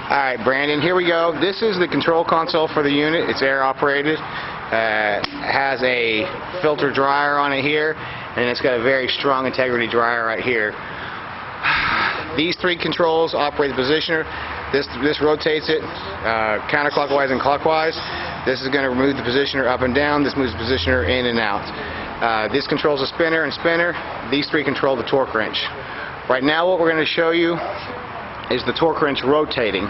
Alright, Brandon, here we go. This is the control console for the unit. It's air operated. Has a filter dryer on it here, and it's got a very strong integrity dryer right here. These three controls operate the positioner. This rotates it counterclockwise and clockwise. This is going to move the positioner up and down. This moves the positioner in and out. This controls the spinner and spinner. These three control the torque wrench. Right now what we're going to show you is the torque wrench rotating.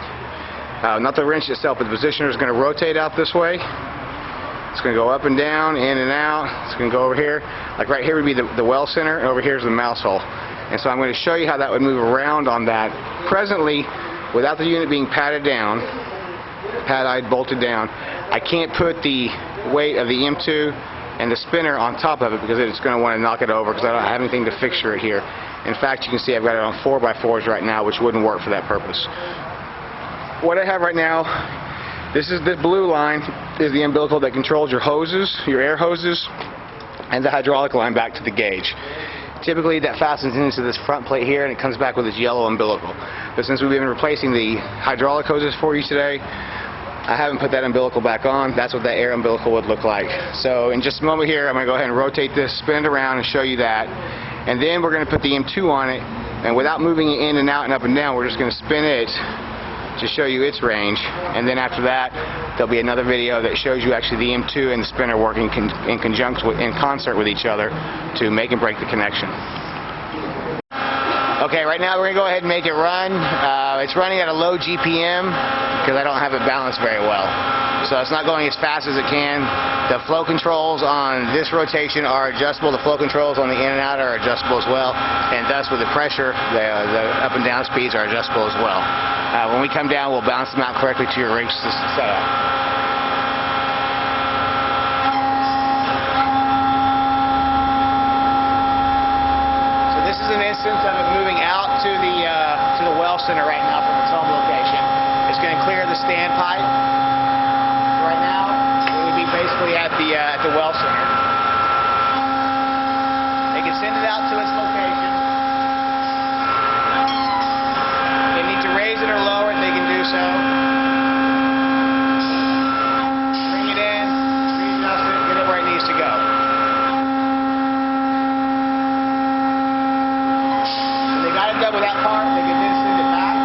Not the wrench itself, but the positioner is going to rotate out this way. It's going to go up and down, in and out. It's going to go over here. Like right here would be the well center, and over here is the mouse hole. And so I'm going to show you how that would move around on that. Presently, without the unit being padded down, pad-eyed, bolted down, I can't put the weight of the M2 and the spinner on top of it because it's going to want to knock it over because I don't have anything to fixture it here. In fact, you can see I've got it on 4x4s right now, which wouldn't work for that purpose. What I have right now, this blue line is the umbilical that controls your hoses, your air hoses, and the hydraulic line back to the gauge. Typically that fastens into this front plate here and it comes back with this yellow umbilical. But since we've been replacing the hydraulic hoses for you today, I haven't put that umbilical back on. That's what that air umbilical would look like. So in just a moment here, I'm going to go ahead and rotate this, spin it around and show you that. And then we're going to put the M2 on it, and without moving it in and out and up and down, we're just going to spin it to show you its range. And then after that, there'll be another video that shows you actually the M2 and the spinner working in concert with each other to make and break the connection. Okay, right now we're going to go ahead and make it run. It's running at a low GPM because I don't have it balanced very well. So it's not going as fast as it can. The flow controls on this rotation are adjustable. The flow controls on the in and out are adjustable as well. And thus with the pressure, the up and down speeds are adjustable as well. When we come down, we'll balance them out correctly to your rig setup. This is an instance of it moving out to the well center right now from its home location. It's going to clear the standpipe. So right now, it would be basically at the well center. They can send it out to its location. They need to raise it or lower it, they can do so. Bring it in, readjust it, get it where it needs to go. Done with that part, they can then send it back.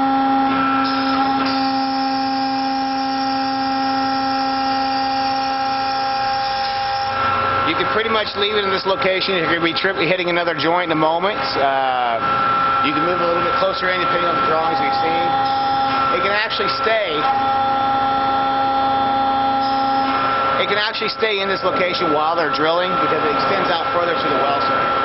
You can pretty much leave it in this location if you're going to be hitting another joint in a moment. You can move a little bit closer in depending on the drawings we've seen. It can actually stay. It can actually stay in this location while they're drilling because it extends out further to the well center.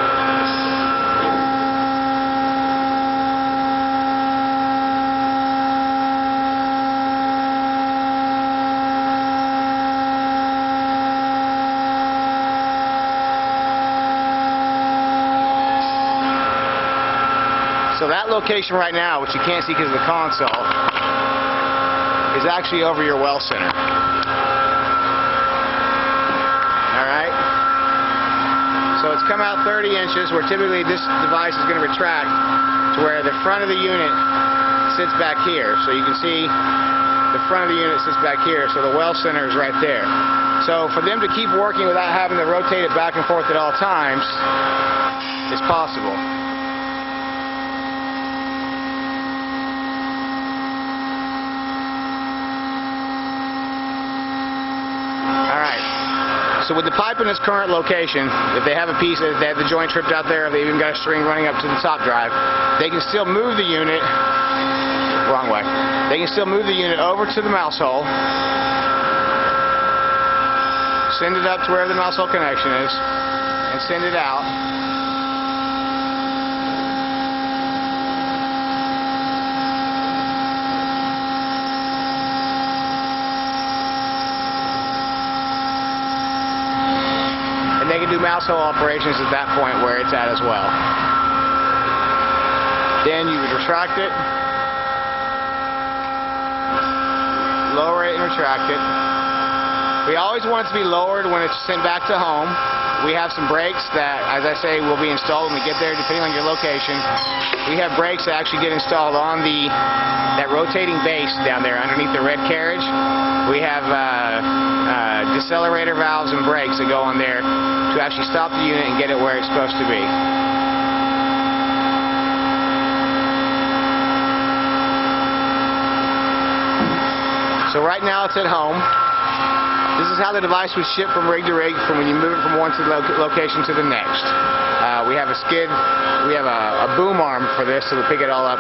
So that location right now, which you can't see because of the console, is actually over your well center. Alright? So it's come out 30 inches, where typically this device is going to retract to where the front of the unit sits back here. So you can see the front of the unit sits back here, so the well center is right there. So for them to keep working without having to rotate it back and forth at all times is possible. So with the pipe in its current location, if they have a piece, if they have the joint tripped out there, if they even got a string running up to the top drive, they can still move the unit, wrong way, they can still move the unit over to the mouse hole, send it up to wherever the mouse hole connection is, and send it out. They can do mouse hole operations at that point where it's at as well. Then you would retract it, lower it and retract it. We always want it to be lowered when it's sent back to home. we have some brakes that, as I say, will be installed when we get there, depending on your location. We have brakes that actually get installed on that rotating base down there underneath the red carriage. We have decelerator valves and brakes that go on there to actually stop the unit and get it where it's supposed to be. So right now it's at home. This is how the device was shipped from rig to rig, from when you move it from one location to the next. We have a skid, we have a boom arm for this, so to pick it all up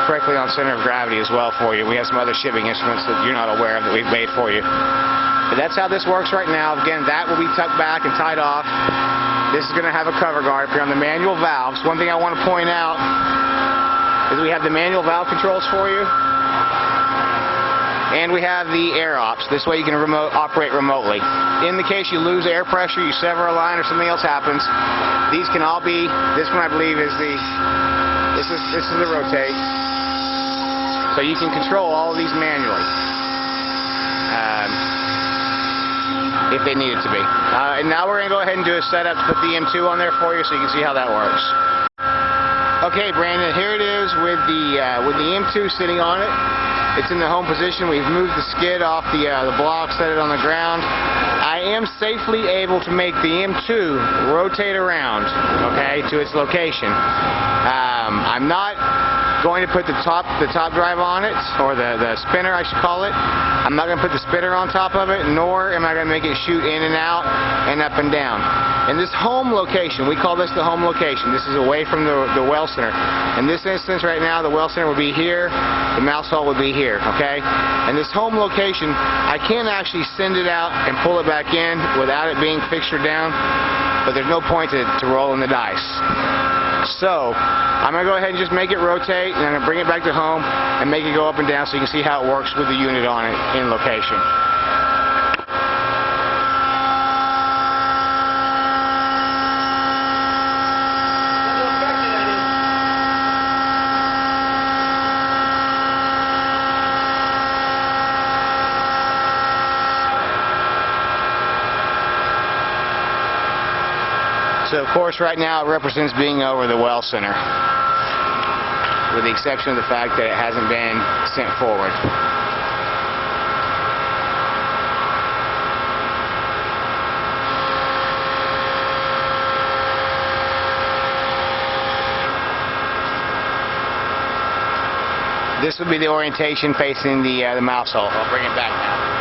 correctly on center of gravity as well for you. We have some other shipping instruments that you're not aware of that we've made for you. But that's how this works right now. Again, that will be tucked back and tied off. This is going to have a cover guard. If you're on the manual valves, one thing I want to point out is we have the manual valve controls for you. And we have the air ops. This way you can operate remotely. In the case you lose air pressure, you sever a line or something else happens, these can all be, this one I believe is this is the rotate. So you can control all of these manually. If they need it to be. And now we're going to go ahead and do a setup to put the M2 on there for you so you can see how that works. Okay, Brandon, here it is with the M2 sitting on it. It's in the home position. We've moved the skid off the block, set it on the ground. I am safely able to make the M2 rotate around, okay, to its location. I'm not going to put the top drive on it, or the spinner I should call it. I'm not going to put the spinner on top of it, nor am I going to make it shoot in and out and up and down. In this home location, we call this the home location. This is away from the well center. In this instance right now, the well center would be here, the mouse hole would be here, okay? And this home location, I can actually send it out and pull it back in without it being fixtured down, but there's no point to rolling the dice. So, I'm going to go ahead and just make it rotate, and I'm going to bring it back to home and make it go up and down so you can see how it works with the unit on it in location. So of course right now it represents being over the well center, with the exception of the fact that it hasn't been sent forward. This would be the orientation facing the mouse hole. I'll bring it back now.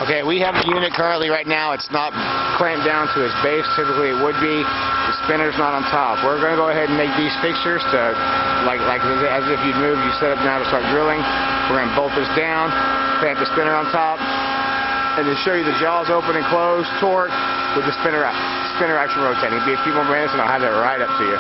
Okay, we have the unit currently right now. It's not clamped down to its base. Typically it would be. The spinner's not on top. We're going to go ahead and make these fixtures to, like as if you'd move, you set up now to start drilling. We're going to bolt this down, clamp the spinner on top, and then show you the jaws open and close, torque, with the spinner action rotating. It'll be a few more minutes and I'll have that right up to you.